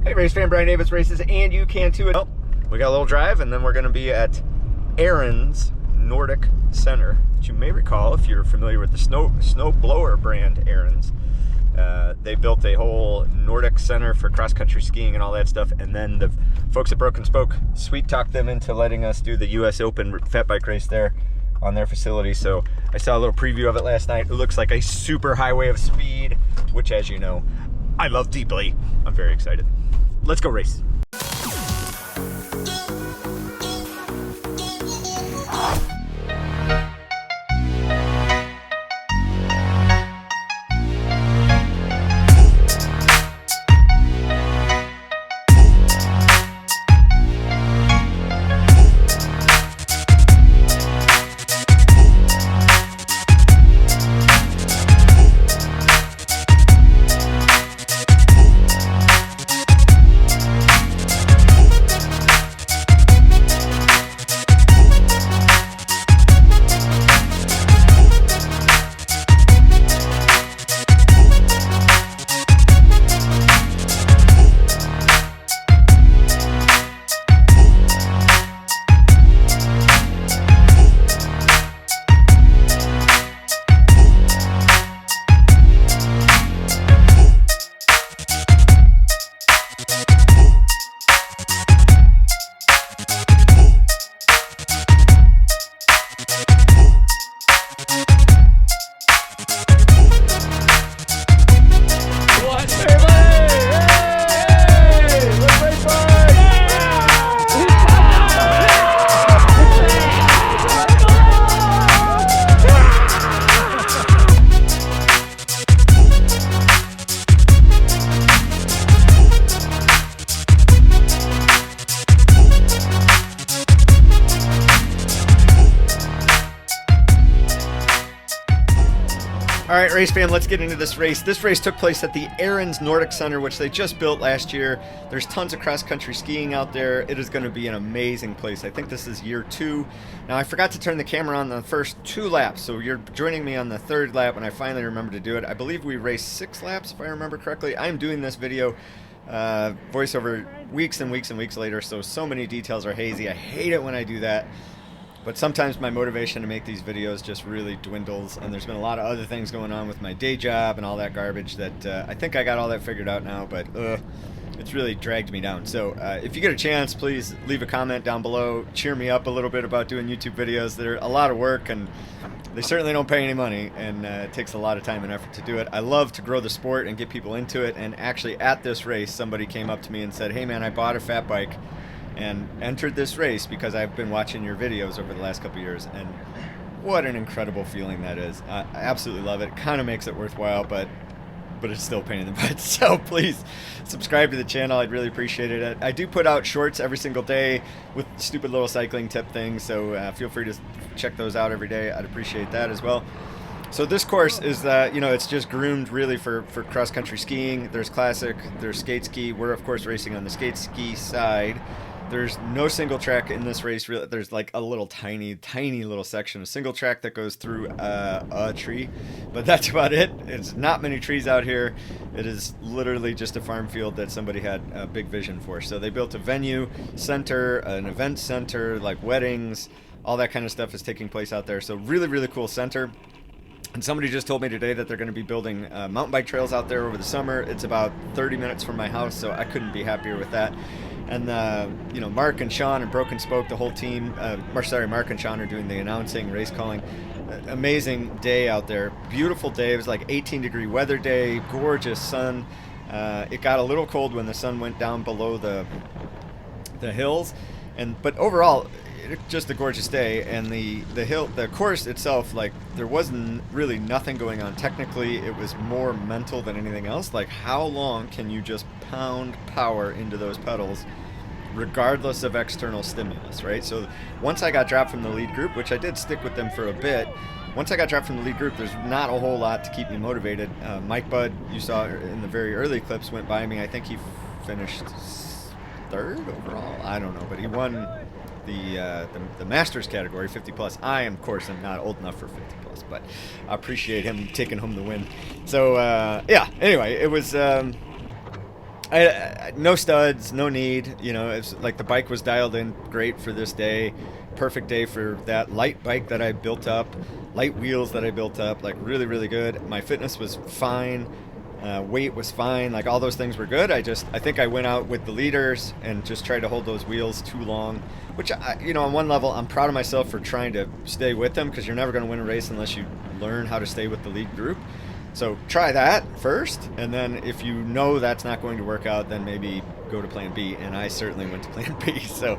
Hey, race fan, Brian Davis races, and you can too. Well, we got a little drive, and then we're going to be at Ariens Nordic Center, which you may recall if you're familiar with the snow blower brand Ariens. They built a whole Nordic center for cross-country skiing and all that stuff, and then the folks at Broken Spoke sweet-talked them into letting us do the U.S. Open fat bike race there on their facility. So I saw a little preview of it last night. It looks like a super highway of speed, which, as you know, I love deeply. I'm very excited. Let's go race. All right, race fan, let's get into this race. This race took place at the Ariens Nordic Center, which they just built last year. There's tons of cross-country skiing out there. It is going to be an amazing place. I think this is year 2. Now, I forgot to turn the camera on the first 2 laps, so you're joining me on the 3rd lap, and I finally remembered to do it. I believe we raced 6 laps, if I remember correctly. I'm doing this video voiceover weeks and weeks and weeks later, so many details are hazy. I hate it when I do that. But sometimes my motivation to make these videos just really dwindles, and there's been a lot of other things going on with my day job and all that garbage that I think I got all that figured out now, but it's really dragged me down. So if you get a chance, please leave a comment down below. Cheer me up a little bit about doing YouTube videos. They're a lot of work, and they certainly don't pay any money, and it takes a lot of time and effort to do it. I love to grow the sport and get people into it, and actually at this race, somebody came up to me and said, "Hey man, I bought a fat bike and entered this race because I've been watching your videos over the last couple years," and what an incredible feeling that is. I absolutely love it. Kind of makes it worthwhile, but it's still a pain in the butt. So please subscribe to the channel. I'd really appreciate it. I do put out shorts every single day with stupid little cycling tip things, so feel free to check those out every day. I'd appreciate that as well. So this course is, it's just groomed really for cross-country skiing. There's classic, there's skate ski. We're, of course, racing on the skate ski side. There's no single track in this race. Really, there's like a little tiny little section of single track that goes through a tree, but that's about it. It's not many trees out here. It is literally just a farm field that somebody had a big vision for. So they built a venue center, an event center, like weddings, all that kind of stuff is taking place out there. So really cool center. And somebody just told me today that they're going to be building mountain bike trails out there over the summer. It's about 30 minutes from my house, so I couldn't be happier with that. And Mark and Sean and Broken Spoke, the whole team. Mark and Sean are doing the announcing, race calling. Amazing day out there. Beautiful day. It was like 18-degree weather day. Gorgeous sun. It got a little cold when the sun went down below the hills, but overall, just a gorgeous day. And the course itself, like, there wasn't really nothing going on technically. It was more mental than anything else. Like, how long can you just pound power into those pedals regardless of external stimulus, right? So once I got dropped from the lead group, which I did stick with them for a bit, once I got dropped from the lead group, there's not a whole lot to keep me motivated. Mike Budd, you saw in the very early clips, went by me. I think he finished 3rd overall. I don't know, but he won the Masters category, 50 plus. I am, of course, I'm not old enough for 50 plus, but I appreciate him taking home the win. So yeah, anyway, it was No studs, no need. You know, it's like the bike was dialed in great for this day. Perfect day for that light bike that I built up, light wheels that I built up. Like really good. My fitness was fine. Weight was fine. Like all those things were good. I think I went out with the leaders and just tried to hold those wheels too long. Which, on one level, I'm proud of myself for trying to stay with them because you're never going to win a race unless you learn how to stay with the lead group. So try that first, and then if you know that's not going to work out, then maybe go to plan B. And I certainly went to plan B. So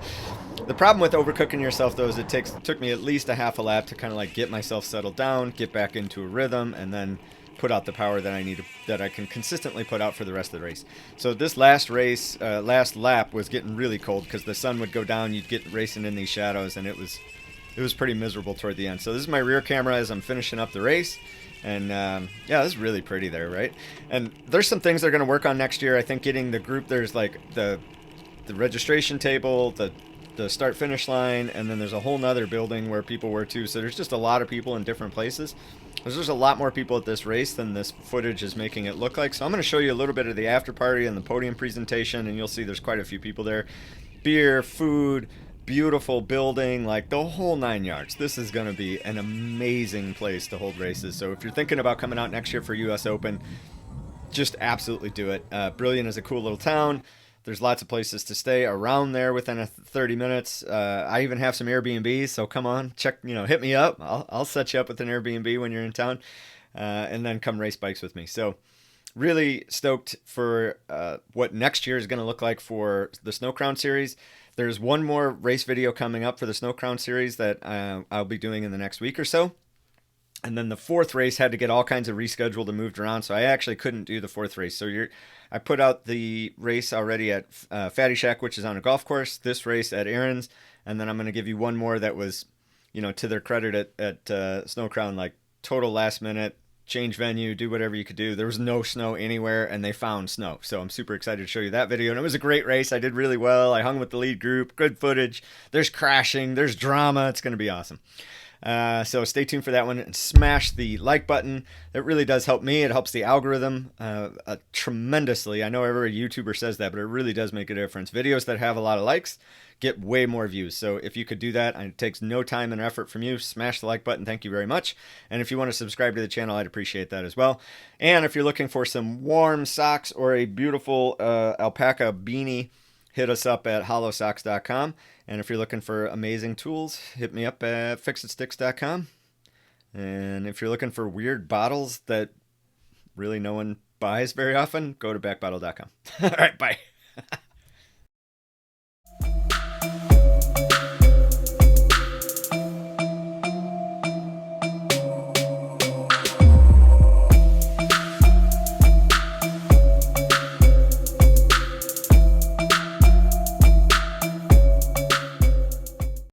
the problem with overcooking yourself, though, is it took me at least a half a lap to kind of like get myself settled down, get back into a rhythm, and then put out the power that I need that I can consistently put out for the rest of the race. So this last lap was getting really cold because the sun would go down, you'd get racing in these shadows, and it was pretty miserable toward the end. So this is my rear camera as I'm finishing up the race. And yeah, this is really pretty there, right? And there's some things they're going to work on next year. I think getting the group, there's like the registration table, the start finish line, and then there's a whole nother building where people were too. So there's just a lot of people in different places. There's a lot more people at this race than this footage is making it look like. So I'm going to show you a little bit of the after party and the podium presentation, and you'll see there's quite a few people there. Beer, food, beautiful building, like the whole 9 yards. This is going to be an amazing place to hold races. So if you're thinking about coming out next year for US Open, just absolutely do it. Brilliant is a cool little town. There's lots of places to stay around there within 30 minutes. I even have some Airbnbs, so come on, check, hit me up. I'll set you up with an Airbnb when you're in town, and then come race bikes with me. So really stoked for what next year is going to look like for the Snow Crown Series. There's one more race video coming up for the Snow Crown Series that I'll be doing in the next week or so. And then the fourth race had to get all kinds of rescheduled and moved around, so I actually couldn't do the fourth race. So I put out the race already at Fatty Shack, which is on a golf course, this race at Ariens, and then I'm going to give you one more that was, to their credit at Snow Crown, like total last minute, change venue, do whatever you could do. There was no snow anywhere, and they found snow. So I'm super excited to show you that video. And it was a great race. I did really well. I hung with the lead group. Good footage. There's crashing. There's drama. It's going to be awesome. So stay tuned for that one and smash the like button. It really does help me. It helps the algorithm tremendously. I know every YouTuber says that, but it really does make a difference. Videos that have a lot of likes get way more views. So if you could do that, and it takes no time and effort from you, smash the like button. Thank you very much. And if you want to subscribe to the channel, I'd appreciate that as well. And if you're looking for some warm socks or a beautiful alpaca beanie, hit us up at hollowsocks.com. And if you're looking for amazing tools, hit me up at fixitsticks.com. And if you're looking for weird bottles that really no one buys very often, go to backbottle.com. All right, bye.